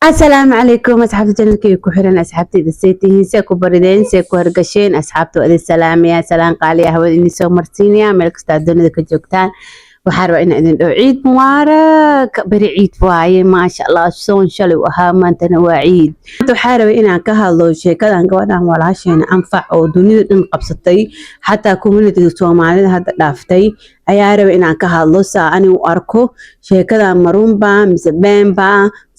السلام عليكم أصحاب الجنة كحرن أصحابتي دسيتي سيكو بردين سيكو هرقشين أصحابتو أدي السلام يا سلام قالي أهود إني سو مرسينيا ملك استاذون ذاك الجوكتان وحارة إن إذن عيد مبارك بري عيد واي ما شاء الله شلون شلو وها ما أنت عيد حارة إن كهالو شيء كذا نقولنا ولا شيء أنفع أو دنيا نقبضتي حتى كوميونتي الصومالي هذا دافتي ayaa rabay inaan ka hadlo saa ani u arko sheekada marunba mise beenba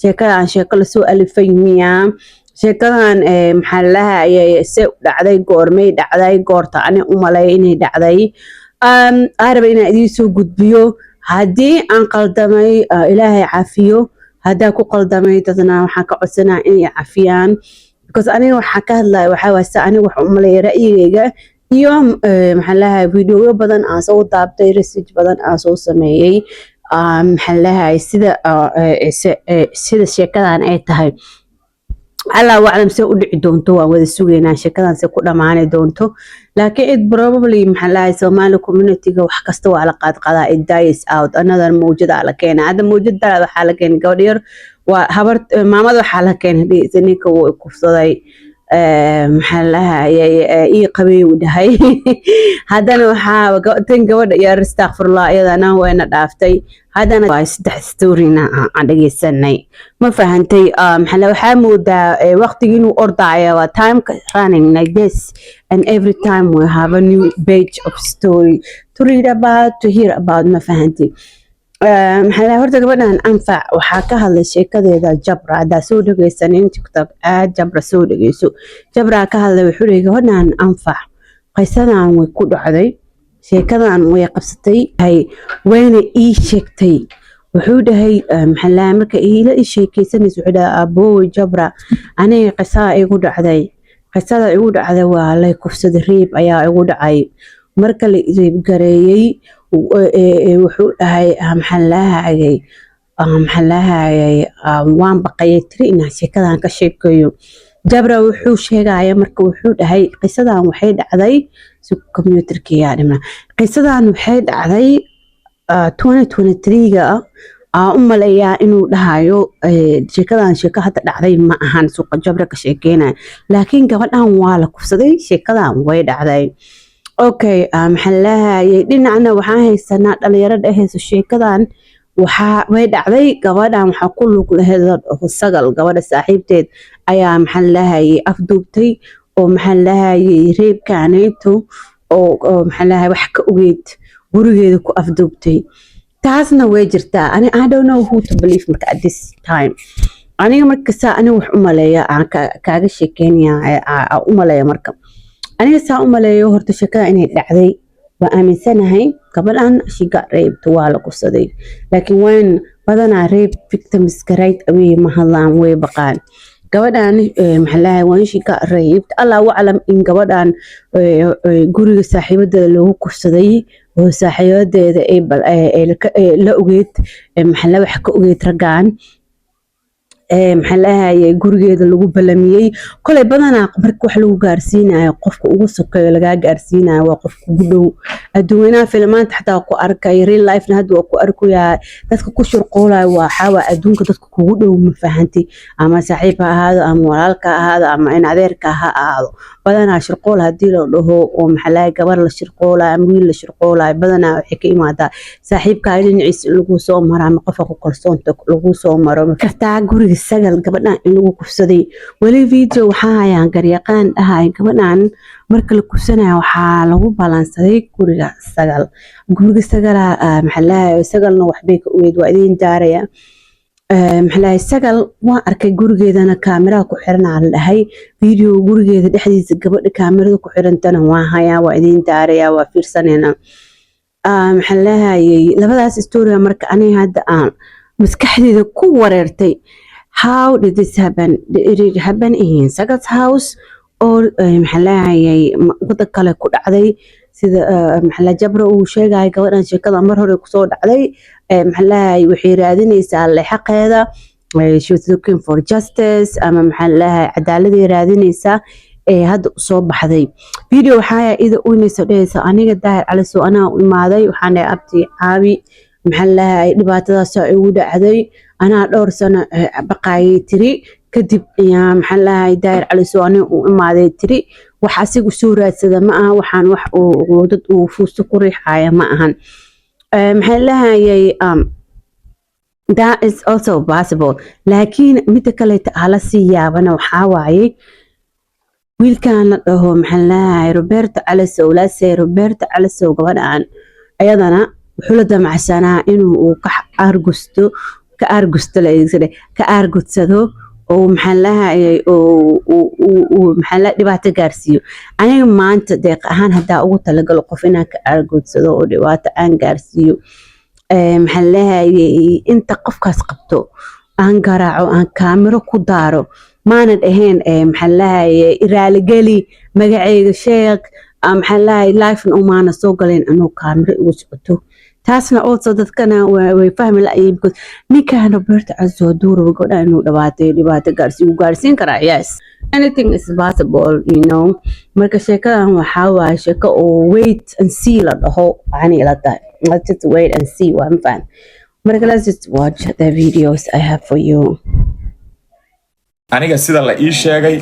sheekada sheeko la soo alifay miya sheekadan maxaa lahaayay se dhacday goormay dhacday goorta ani u malay inay dhacday rabay inaan idin soo gudbiyo haddii aan qaldamay ilaahay caafiyo haddaa ku qaldamay dadna waxaan ka codsanaa inay caafiyaan because aniga waxaan ka hadlaya waxaa waasa aniga wax u malay ra'yigayga iyo maxaa lahaay video badan aan soo daabtay research badan aan soo sameeyay maxaa lahaay sida sheekadan ay tahay alla waclam se u dhici doonto waan wada sugeynaa sheekadan se ku dhamaanay doonto laakiin it probably maxaa lahaay Somali community-ga wax kasta waa la qaadqadaa it dies out another mawjada la keenay hadda mawjada waxaa la keenay gabadh yar waa habar maamada waxaa la keenay ninka uu kufsaday maxaa lahaayay ii qabay u dhahay haddana waxaa tan gabadha yar astaghfirullah iyadana wayna dhaaftay haddana waa saddex storyna aan dhageysanay ma fahantay maxaa waxaa moodaa waqtiga inuu ordaayo waa time running like this and every time we have a new page of story to read about to hear about ma fahantay maxaa horta gabadhan anfac waxaa ka hadlay sheekadeeda Jabra haddaa soo dhageysanin TikTok Jabra soo dhageyso Jabra ka hadlay wuxuu leeyahay gabadhan anfac qisadan way ku dhacday sheekadan way qabsatay wayna ii sheegtay wuxuu dhahay maxaa marka ila ii sheekaysanayso wuxuu dhahay abo Jabra aniga qisada igu dhacday waa lay kufsaday reeb ayaa igu dhacay marka la reeb gareeyay wuxuu dhahay maxaa lahaayay waan baqayay tiri inaan sheekadan ka sheekeeyo Jabra wuxuu sheegaya marka wuxuu dhahay qisadan waxay dhacday computerkiya dhima qisadan waxay dhacday 2023ga u maleeyaa inuu dhahayo sheekadan sheeko hadda dhacday ma ahan suuqa Jabra ka sheekeynaa laakiin gabadhan waa la kufsaday sheekadan way dhacday okay maxaa lahaayay dhinacna waxaan haysanaa dhalinyaro dhahayso sheekadan way dhacday gabadhan waxaa ku lug lahayd sagal gabadha saaxiibteed ayaa maxaa lahaayay afduubtay oo maxaa lahaayay reebkaanayto oo maxaa lahaayay wax ka ogeyd gurigeeda ku afduubtay taasna way jirtaa I don't know who to believe marka at this time aniga marka saa aniga wax u maleeya aan kaaga sheekeynaya u maleeya marka aniga saa u maleeyo horta sheekada inay dhacday waa aaminsanahay gabadhan she got raped waa la kufsaday laakiin wayn badanaa rape victims ka right away ma hadlaan way baqaan gabadhan maxaa lahaay waan she got raped allah waclam in gabadhan guriga saaxiibadeeda loogu kufsaday oo saaxiibadeeda la ogeyd maxaa wax ka ogeyd ragaan maxaa lahaayay gurigeeda lagu balamiyay kolay badanaa marka wax lagu gaarsiinayo qofka ugu sokeeyo laga gaarsiinayo waa qofka ugu dhow adduunyada filmaanta xataa ku arkay real life na hadda waa ku arkayaa dadka ku shirqoolay waa adduunka dadka kugu dhow ma fahantay ama saaxiib ha ahaado ama walaalka ha ahaado ama in adeerka ha ahaado badanaa shirqool hadii la dhaho oo maxaa lahaay gabar la shirqoolay ama wiil la shirqoolay badanaa waxay ka imaadaa saaxiibka dhinaciisa lagu soo maro ama qofka ku kalsoonta lagu soo maro kartaa guriga sagal gabadhan in lagu kufsaday wali video waxaa hayaan garyaqaan dhahay gabadhan marka la kufsanayo waxaa lagu balansaday guriga sagal maxaa lahaay sagalna waxbay ka ogeyd waa idin daaraya maxaa lahaay sagal waan arkay gurigeedana kaamiraha ku xiranaa la dhahay video gurigeeda dhexdiisa gabadha kaamirada ku xirantana waa hayaa waa idin daaraya waa fiirsanayna maxaa lahaayay labadaas story marka aniga hadda aan maskaxdeeda ku wareertay how did this happen did it happen in Sagal's house or maxaa lahaayay wada kale ku dhacday sida maxaa Jabra uu sheegay gabadhan sheekada mar hore ku soo dhacday maxaa lahaayay waxay raadinaysaa xaqeeda she was looking for justice ama maxaa lahaayay cadaalad ay raadinaysaa hadda soo baxday video waxaa ida u inayso dhaysa aniga daahir cali soo ana u imaaday waxaan abti caabi maxaa lahaayay dhibaatadaas ay ugu dhacday أنا دور سنة بقاي تري كدب يا محلها داير على سواني وما ذي تري وحاسق صورة سدا معها وحان ودد وفوس كوري حياة معهن محلها يي that is also possible لكن متكلت على سيابنا وحاواي ويل كان له محلها روبرت على سو لا سي روبرت على سو قبل أيضا حلده مع سنة إنه كأرجستو لا يصير كأرجستو ومحلها ومحلها دبعت جارسيو أنا ما أنت دقيق هان هدا أو تلقى القفنا كأرجستو ودبعت أن جارسيو محلها أنت قفك سقطو أن قرعو أن كاميرو كدارو ما ندهين محلها إرالجلي مجاعي شيخ محلها لايف وما نسوقلين إنه كاميرا وسقطو taasna also dadkana way fahmi laayeen because ninkan Robert Azo Duro go'da inuu dhibaato gaarsiin kara yes anything is possible you know marka sheekadan waxa waa sheeko oo wait and see la dhaho ani ila tahay let's just wait and see one fan marka let's just watch the videos I have for you aniga sida la ii sheegay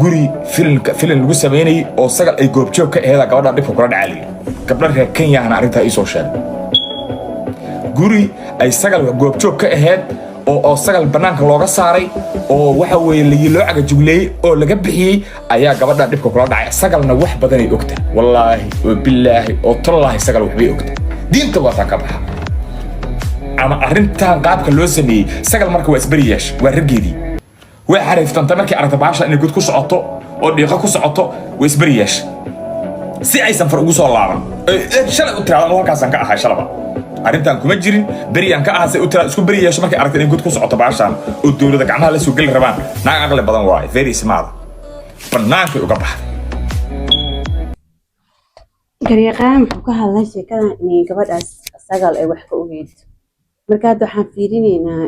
guri film lagu sameeyay oo sagal ay goobjoog ka aheeda gabadha dhibka kula dhacay gabdhaha reer Kenya ana arinta ay soo sheegay guri ay sagal goobjoog ka aheed oo sagal banaanka looga saaray oo waxa weeye la yilo caga juglay oo laga bixiyay ayaa gabadha dhibka kula dhacay sagalna wax badan ay ogtay wallahi wa billahi oo tallahi sagal wax bay ogtay diinta waa ka baxa ama arintan qaabka loo sameeyay sagal marka waa isbariyeesh waa rageedii way xariiftanta markii aragta baasha in gud ku socoto oo dhiiqa ku socoto way isbariyeesh si aysan far ugu soo laaban shalay u tiraado halkaas aan ka ahay shalaba arintan kuma jirin bariyan ka ahaasay u tiraado isku bariyeesh markii aragta in gud ku socoto baashan oo dawladda gacmaha la soo gal rabaan naag aqli badan waay very smart banaanka uga baxday gariiqaan wuxuu ka hadlay sheekadan in gabadhaas sagal ay wax ka ogeyd marka hadda waxaan fiirinaynaa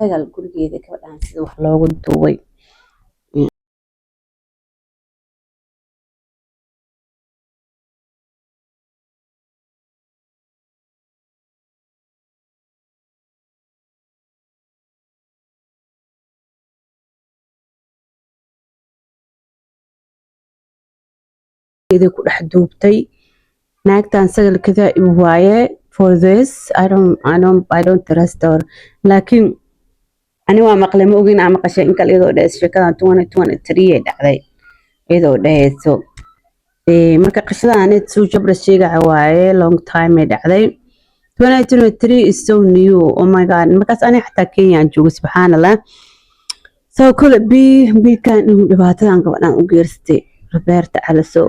sagal gurigeeda gabadhaan sida wax loogu duubay ku dhex duubtay naagtan sagal kada waaye for this I don't trust her laakiin ani waa maqlay ma ogin ama qashay in kale iyadoo dhees sheekadan 2023 ay dhacday iyadoo dheeso marka qashadan soo jabra sheega waaye long time ay dhacday 2023 is so new oh my god markaas ani xataa Kenya joogo subhanallah so kul bi kan dhibaatadan gabadhan u geerstay Roberta Alaso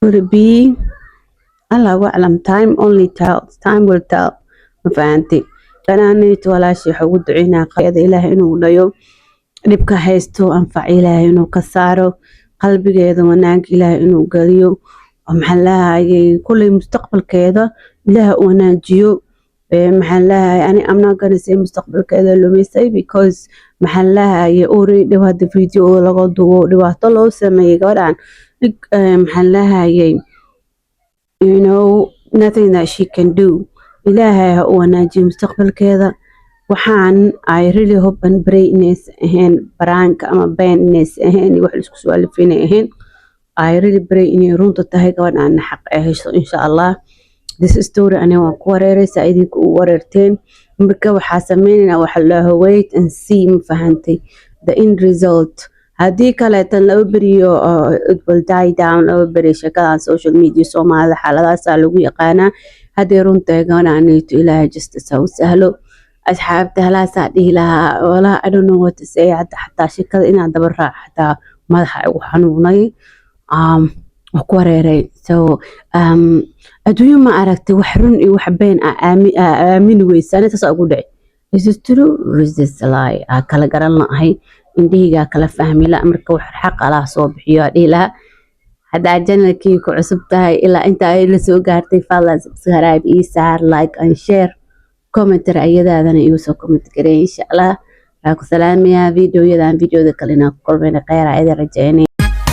could be Allah wa'lam time only tells time will tell ma fahanti كان ولا شيء حود عينا قيد إله إنه ضيو نبكى هيستو أنفع إله إنه كساره قلبي كذا وناق إله إنه قليو ومحلها كل مستقبل كذا له وناجيو محلها يعني I'm not gonna say مستقبل كذا لو ميسي because محلها يوري ده هذا الفيديو لقدو ده طلعوا سمي قران محلها you know nothing that she can do إلهي هو ناجي مستقبل كذا وحان I really hope and pray إنس إهين برانك أما بين إنس إهين وحلس كسوال فينا إهين I really pray إني رونت التهيك وانا أن حق إن شاء الله this story أنا وقوريري سايديك ووريرتين مركا وحاسمين أو حلاه wait and see مفهنتي the end result هذه كانت لو بريو it will die down لو بري شكل على social media سوما هذا حالة سالوه يقانا هذه رونتا قانا أنيتو إلهي جست سهلو أصحاب تهلا سعدي لها ولا I don't know what to say حتى شكل إنا دبرها حتى مدحي وحنوني وكوريري so أدوية ما أركت وحرن وحبين آمين ويسانة تسأقول دعي is this true or is this a lie كلا قرالنا هاي إنديه كلا فهمي لا أمريكا وحق على صوبحيو دي لا هذا جنة كيكو عصبتها إلا أنت إلا سو قارتي فالله سبسكرايب إيسار لايك أن شير كومنت رأي ذا أنا يوسو كومنت كري إن شاء الله راكو سلام يا فيديو يدان فيديو ذا كلنا كل بين خير عيدا رجعيني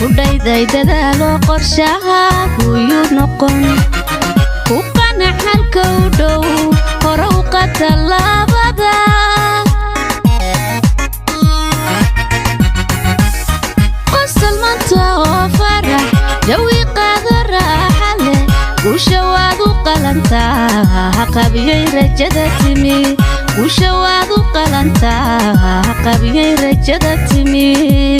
وداي دادالو قرشاها ويو نقون وقنا حالك ودو هروق muuqata labada qosol maanta oo farax jawi qaada raaxa leh وشواد قلنتا قبيي رجدا تمي وشواد قلنتا قبيي رجدا تمي